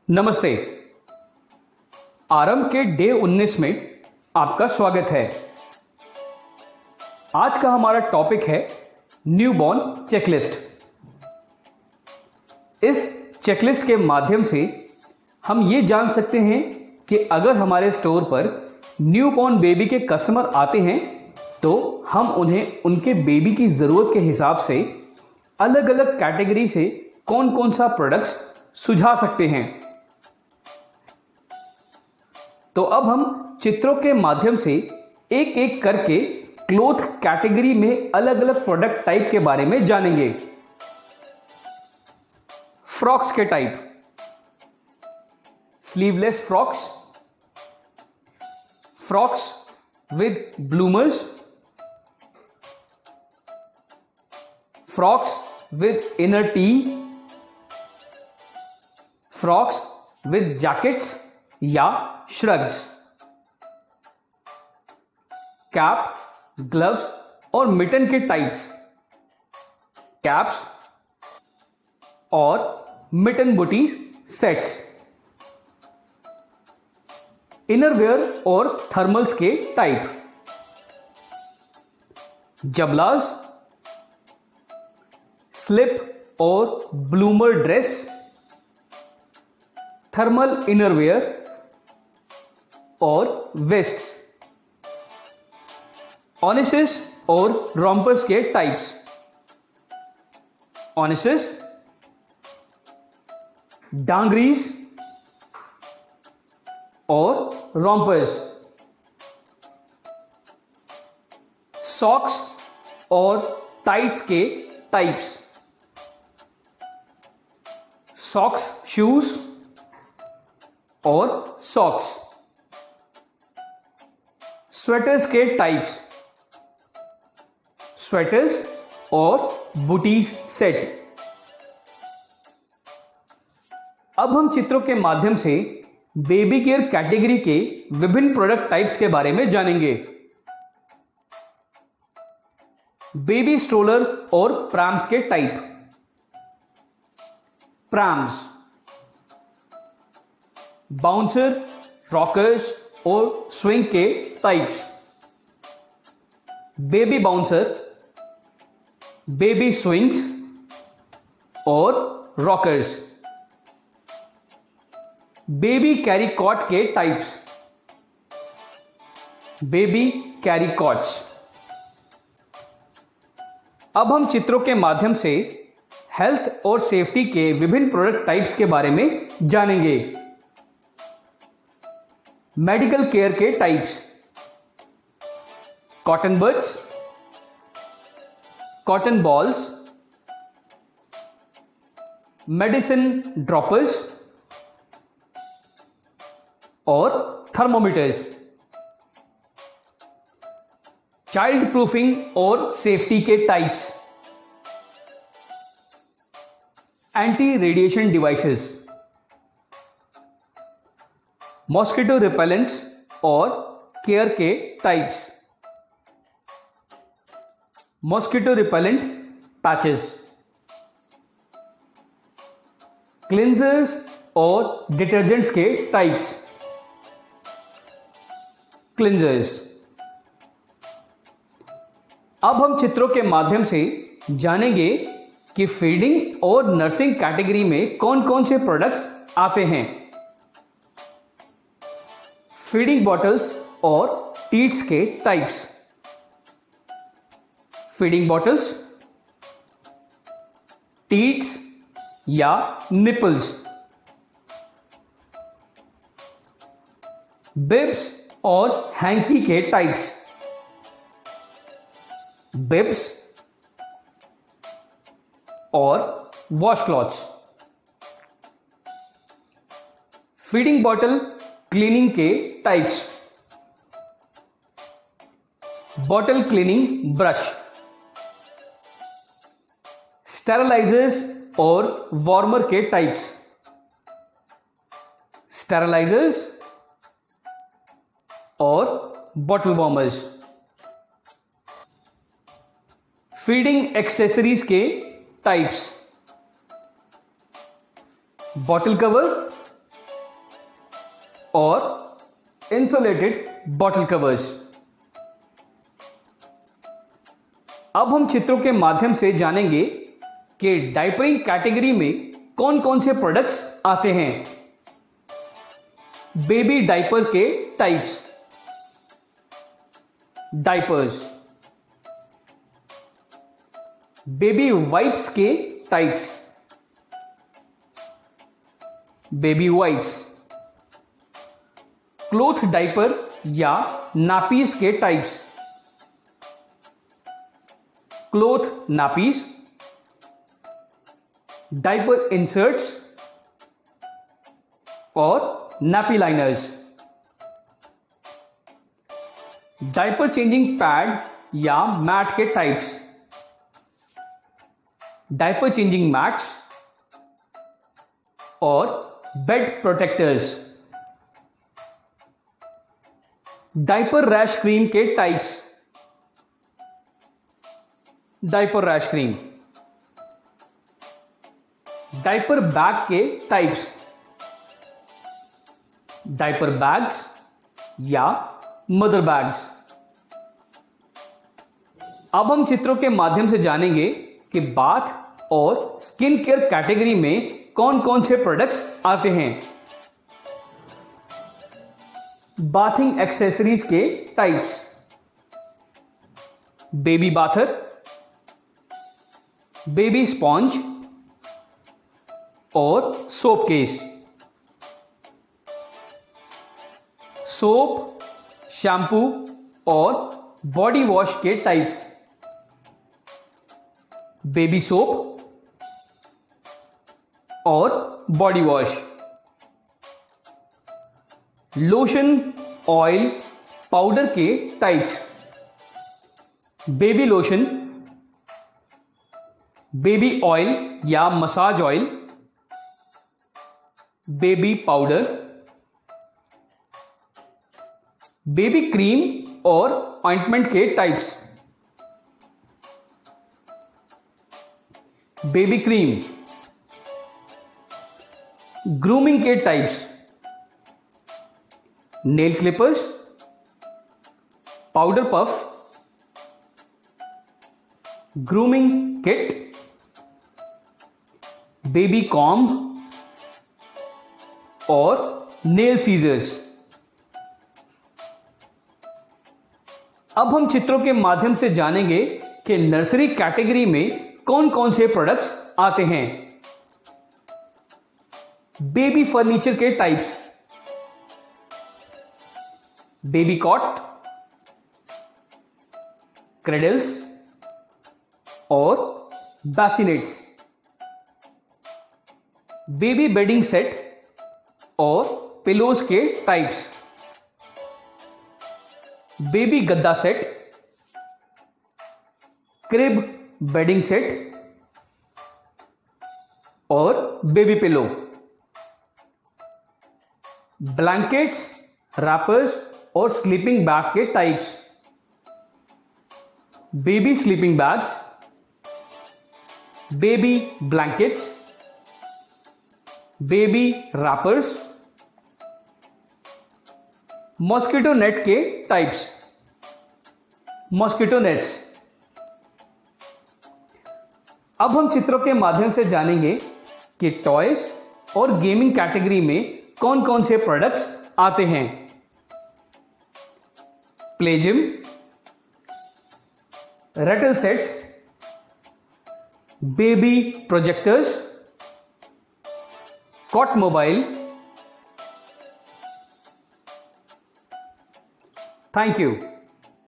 नमस्ते। आरंभ के डे 19 में आपका स्वागत है। आज का हमारा टॉपिक है न्यूबॉर्न चेकलिस्ट। इस चेकलिस्ट के माध्यम से हम ये जान सकते हैं कि अगर हमारे स्टोर पर न्यूबॉर्न बेबी के कस्टमर आते हैं तो हम उन्हें उनके बेबी की ज़रूरत के हिसाब से अलग अलग कैटेगरी से कौन कौन सा प्रोडक्ट्स सुझा सकते हैं। तो अब हम चित्रों के माध्यम से एक एक करके क्लोथ कैटेगरी में अलग अलग प्रोडक्ट टाइप के बारे में जानेंगे। फ्रॉक्स के type: sleeveless frocks, frocks with bloomers, frocks with inner tee, frocks with jackets या श्रग्स, कैप, ग्लव्स और मिटन के टाइप्स, कैप्स और मिटन बूटी सेट्स, इनरवेयर और थर्मल्स के टाइप, जबलाज, स्लिप और ब्लूमर ड्रेस, थर्मल इनरवेयर और वेस्ट, ऑनिसेस और रोम्पर्स के टाइप्स, ऑनिसेस, डांगरीज और रोम्पर्स, सॉक्स और टाइट्स के टाइप्स, सॉक्स शूज और सॉक्स, स्वेटर्स के टाइप्स, स्वेटर्स और बूटीज सेट। अब हम चित्रों के माध्यम से बेबी केयर कैटेगरी के विभिन्न प्रोडक्ट टाइप्स के बारे में जानेंगे। बेबी स्ट्रोलर और प्रैम्स के टाइप: प्रैम्स, बाउंसर, रॉकर्स और स्विंग के types, baby bouncer, baby swings और रॉकर्स, बेबी कैरी कॉट के टाइप्स, बेबी कैरी कॉट्स। अब हम चित्रों के माध्यम से हेल्थ और सेफ्टी के विभिन्न प्रोडक्ट टाइप्स के बारे में जानेंगे। मेडिकल केयर के types: cotton buds, cotton balls, medicine droppers और थर्मोमीटर्स, चाइल्ड प्रूफिंग और सेफ्टी के types, anti radiation devices, mosquito repellents और केयर के टाइप्स, मॉस्किटो रिपेलेंट पैचेस, क्लिंजर्स और डिटर्जेंट्स के टाइप्स, क्लिंजर्स। अब हम चित्रों के माध्यम से जानेंगे कि फीडिंग और नर्सिंग कैटेगरी में कौन कौन से प्रोडक्ट्स आते हैं। फीडिंग बॉटल्स और टीट्स के टाइप्स: फीडिंग बॉटल्स, टीट्स या निपल्स, बिब्स और हैंकी के टाइप्स, बिब्स और वॉशक्लॉथ्स, फीडिंग बॉटल क्लीनिंग के टाइप्स, बॉटल क्लीनिंग ब्रश, स्टेरलाइजर्स और वार्मर के टाइप्स, स्टेरलाइजर्स और बॉटल वार्मर्स, फीडिंग एक्सेसरीज के टाइप्स: बॉटल कवर, और इंसुलेटेड बॉटल कवर्स। अब हम चित्रों के माध्यम से जानेंगे कि डायपरिंग कैटेगरी में कौन कौन से प्रोडक्ट्स आते हैं। बेबी डायपर के टाइप्स। डायपर्स। बेबी वाइप्स के types. Baby wipes. Cloth diaper या नापीस के types. Cloth nappies. Diaper inserts और nappy liners. Diaper changing pad या मैट के टाइप्स। डायपर चेंजिंग मैट्स और bed protectors. Diaper rash cream के types. Diaper rash cream. Diaper bag के types. Diaper bags या mother bags. अब हम चित्रों के माध्यम से जानेंगे कि बाथ और स्किन केयर कैटेगरी में कौन कौन से प्रोडक्ट्स आते हैं। बाथिंग एक्सेसरीज के types. Baby bather. Baby sponge और सोप केस। सोप, शैम्पू और बॉडी वॉश के टाइप्स। बेबी सोप और body wash. Lotion, oil, powder के types. Baby lotion, baby oil या massage oil, baby powder, baby cream और ointment के types. Baby cream. Grooming के types. Nail clippers, powder puff, grooming kit, baby comb और nail scissors. अब हम चित्रों के माध्यम से जानेंगे कि नर्सरी कैटेगरी में कौन कौन से प्रोडक्ट्स आते हैं। बेबी फर्नीचर के टाइप्स। बेबी कॉट, क्रेडल्स और बैसिनेट्स। बेबी बेडिंग सेट और पिलोज के टाइप्स। बेबी गद्दा सेट, क्रिब बेडिंग सेट और बेबी पिलो। ब्लैंकेट्स, रैपर्स और स्लीपिंग बैग के types. Baby sleeping bags, baby blankets, baby rappers. Mosquito net के types. Mosquito nets. अब हम चित्रों के माध्यम से जानेंगे कि टॉयज और गेमिंग कैटेगरी में कौन कौन से प्रोडक्ट्स आते हैं। Play gym, rattle sets, baby projectors, cot mobile. Thank you.